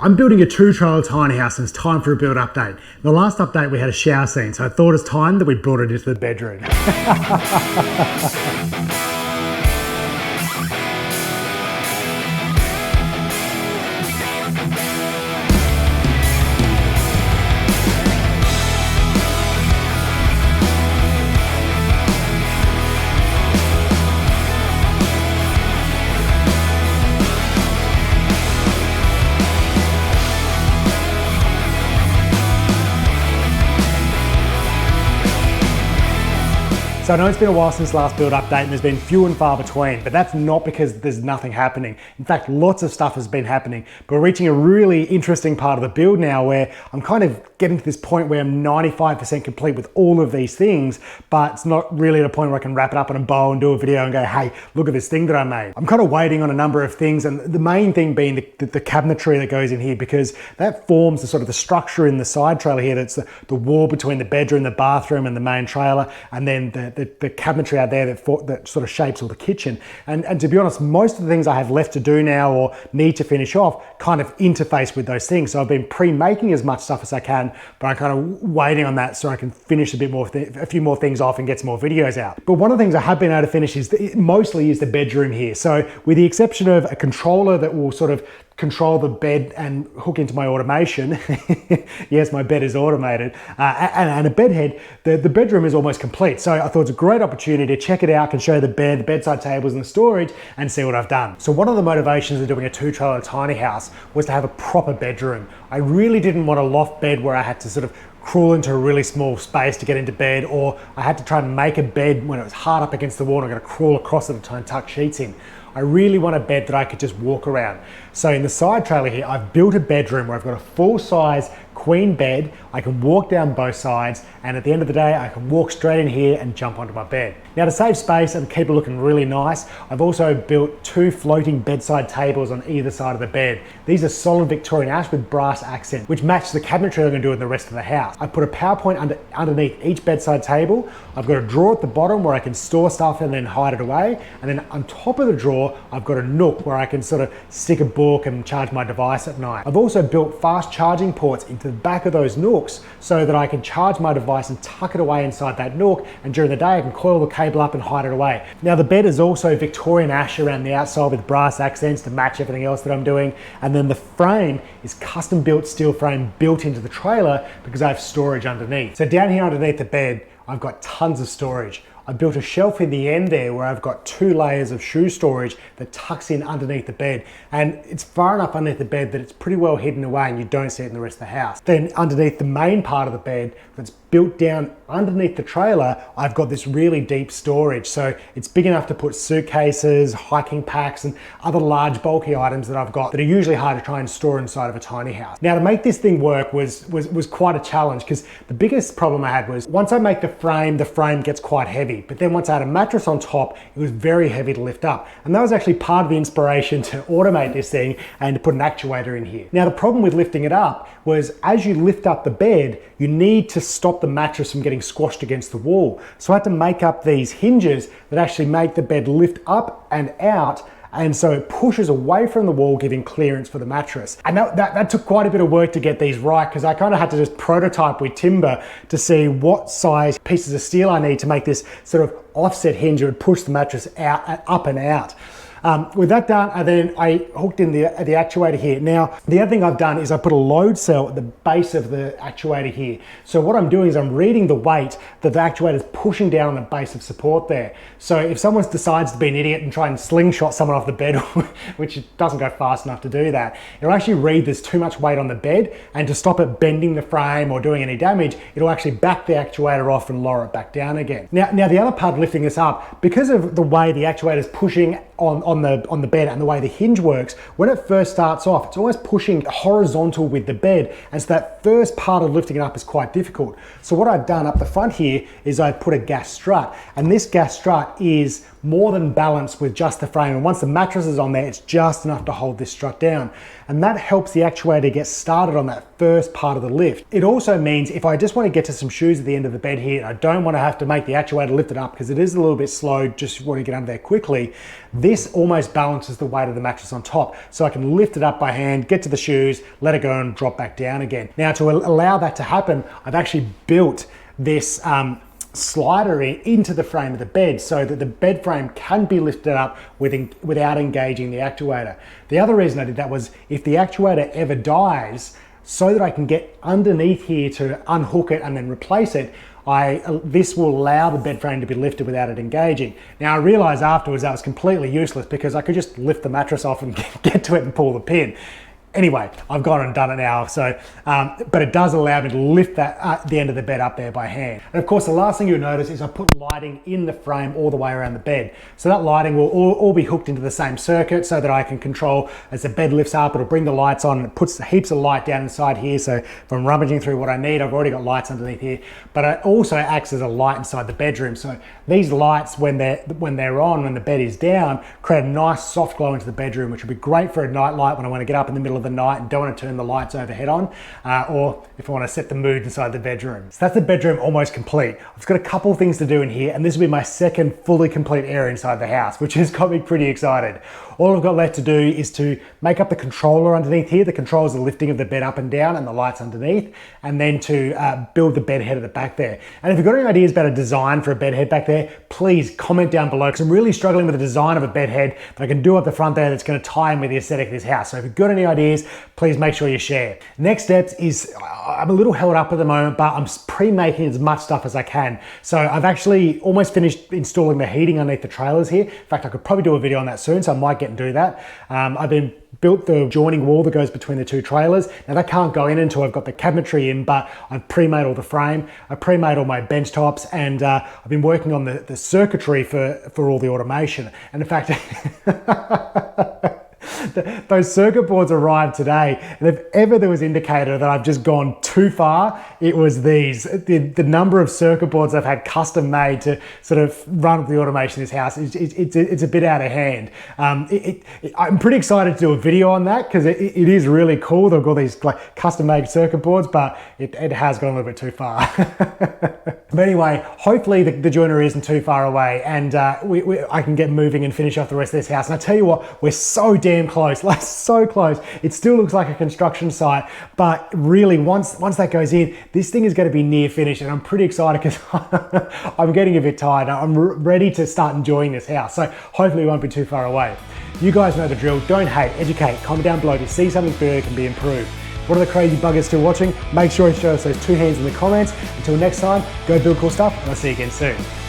I'm building a 2-trailer tiny house and it's time for a build update. In the last update we had a shower scene, so I thought it's time that we brought it into the bedroom. So I know it's been a while since last build update and there's been few and far between, but that's not because there's nothing happening. In fact, lots of stuff has been happening, but we're reaching a really interesting part of the build now where I'm kind of getting to this point where I'm 95% complete with all of these things, but it's not really at a point where I can wrap it up in a bow and do a video and go, hey, look at this thing that I made. I'm kind of waiting on a number of things, and the main thing being the cabinetry that goes in here, because that forms the sort of the structure in the side trailer here. That's the wall between the bedroom, the bathroom and the main trailer, and then the cabinetry out there that sort of shapes all the kitchen. And to be honest, most of the things I have left to do now or need to finish off kind of interface with those things. So I've been pre-making as much stuff as I can, but I'm kind of waiting on that so I can finish a few more things off and get some more videos out. But one of the things I have been able to finish is mostly the bedroom here. So with the exception of a controller that will sort of control the bed and hook into my automation. Yes, my bed is automated, and a bed head, the bedroom is almost complete. So I thought it's a great opportunity to check it out, can show the bed, the bedside tables and the storage and see what I've done. So one of the motivations of doing a 2-trailer tiny house was to have a proper bedroom. I really didn't want a loft bed where I had to sort of crawl into a really small space to get into bed, or I had to try and make a bed when it was hard up against the wall and I got to crawl across it to try and tuck sheets in. I really want a bed that I could just walk around. So in the side trailer here, I've built a bedroom where I've got a full-size queen bed. I can walk down both sides, and at the end of the day, I can walk straight in here and jump onto my bed. Now to save space and keep it looking really nice, I've also built 2 floating bedside tables on either side of the bed. These are solid Victorian ash with brass accent, which match the cabinetry I'm gonna do in the rest of the house. I put a PowerPoint underneath each bedside table. I've got a drawer at the bottom where I can store stuff and then hide it away. And then on top of the drawer, I've got a nook where I can sort of stick a book and charge my device at night. I've also built fast charging ports into the back of those nooks so that I can charge my device and tuck it away inside that nook, and during the day I can coil the cable up and hide it away. Now the bed is also Victorian ash around the outside with brass accents to match everything else that I'm doing, and then the frame is custom built steel frame built into the trailer because I have storage underneath. So down here underneath the bed I've got tons of storage. I built a shelf in the end there where I've got 2 layers of shoe storage that tucks in underneath the bed, and it's far enough underneath the bed that it's pretty well hidden away and you don't see it in the rest of the house. Then underneath the main part of the bed that's built down underneath the trailer, I've got this really deep storage. So it's big enough to put suitcases, hiking packs and other large bulky items that I've got that are usually hard to try and store inside of a tiny house. Now to make this thing work was quite a challenge, because the biggest problem I had was once I make the frame gets quite heavy. But then once I had a mattress on top, it was very heavy to lift up. And that was actually part of the inspiration to automate this thing and to put an actuator in here. Now the problem with lifting it up was as you lift up the bed, you need to stop the mattress from getting squashed against the wall. So I had to make up these hinges that actually make the bed lift up and out, and so it pushes away from the wall, giving clearance for the mattress. And that took quite a bit of work to get these right, because I kind of had to just prototype with timber to see what size pieces of steel I need to make this sort of offset hinge that would push the mattress out, up and out. With that done, I hooked in the actuator here. Now, the other thing I've done is I put a load cell at the base of the actuator here. So what I'm doing is I'm reading the weight that the actuator is pushing down on the base of support there. So if someone decides to be an idiot and try and slingshot someone off the bed, which doesn't go fast enough to do that, it'll actually read there's too much weight on the bed, and to stop it bending the frame or doing any damage, it'll actually back the actuator off and lower it back down again. Now the other part of lifting this up, because of the way the actuator is pushing on the bed and the way the hinge works, when it first starts off, it's always pushing horizontal with the bed, and so that first part of lifting it up is quite difficult. So what I've done up the front here is I put a gas strut, and this gas strut is more than balanced with just the frame, and once the mattress is on there, it's just enough to hold this strut down, and that helps the actuator get started on that first part of the lift. It also means if I just want to get to some shoes at the end of the bed here, I don't want to have to make the actuator lift it up because it is a little bit slow, just want to get under there quickly, This almost balances the weight of the mattress on top, so I can lift it up by hand, get to the shoes, let it go and drop back down again. Now, to allow that to happen, I've actually built this slider into the frame of the bed so that the bed frame can be lifted up without engaging the actuator. The other reason I did that was if the actuator ever dies, so that I can get underneath here to unhook it and then replace it, this will allow the bed frame to be lifted without it engaging. Now, I realized afterwards that was completely useless because I could just lift the mattress off and get to it and pull the pin. Anyway, I've gone and done it now, but it does allow me to lift the end of the bed up there by hand. And of course, the last thing you'll notice is I put lighting in the frame all the way around the bed. So that lighting will all be hooked into the same circuit so that I can control as the bed lifts up, it'll bring the lights on, and it puts heaps of light down inside here. So if I'm rummaging through what I need, I've already got lights underneath here, but it also acts as a light inside the bedroom. So these lights, when they're on, when the bed is down, create a nice soft glow into the bedroom, which will be great for a night light when I want to get up in the middle of the night and don't want to turn the lights overhead on, or if I want to set the mood inside the bedroom. So that's the bedroom almost complete. I've just got a couple of things to do in here, and this will be my second fully complete area inside the house, which has got me pretty excited. All I've got left to do is to make up the controller underneath here. The controls the lifting of the bed up and down and the lights underneath, and then to build the bed head at the back there. And if you've got any ideas about a design for a bed head back there, please comment down below, because I'm really struggling with the design of a bed head that I can do up the front there that's going to tie in with the aesthetic of this house. So if you've got any ideas, please make sure you share. Next steps is, I'm a little held up at the moment, but I'm pre-making as much stuff as I can. So I've actually almost finished installing the heating underneath the trailers here. In fact, I could probably do a video on that soon, so I might get and do that. I've built the joining wall that goes between the two trailers. Now that can't go in until I've got the cabinetry in, but I've pre-made all the frame, I pre-made all my bench tops, and I've been working on the circuitry for all the automation. And in fact, those circuit boards arrived today, and if ever there was an indicator that I've just gone too far, it was these. The number of circuit boards I've had custom made to sort of run the automation in this house, it's a bit out of hand. I'm pretty excited to do a video on that because it is really cool. They've got these like custom made circuit boards, but it has gone a little bit too far. But anyway, hopefully the joinery isn't too far away, and I can get moving and finish off the rest of this house. And I tell you what, we're so damn close, like so close. It still looks like a construction site, but really once that goes in, this thing is going to be near finished, and I'm pretty excited because I'm getting a bit tired. I'm ready to start enjoying this house, so hopefully it won't be too far away. You guys know the drill. Don't hate, educate. Comment down below if you see something that can be improved. What are the crazy buggers still watching? Make sure you show us those 2 hands in the comments. Until next time, go build cool stuff, and I'll see you again soon.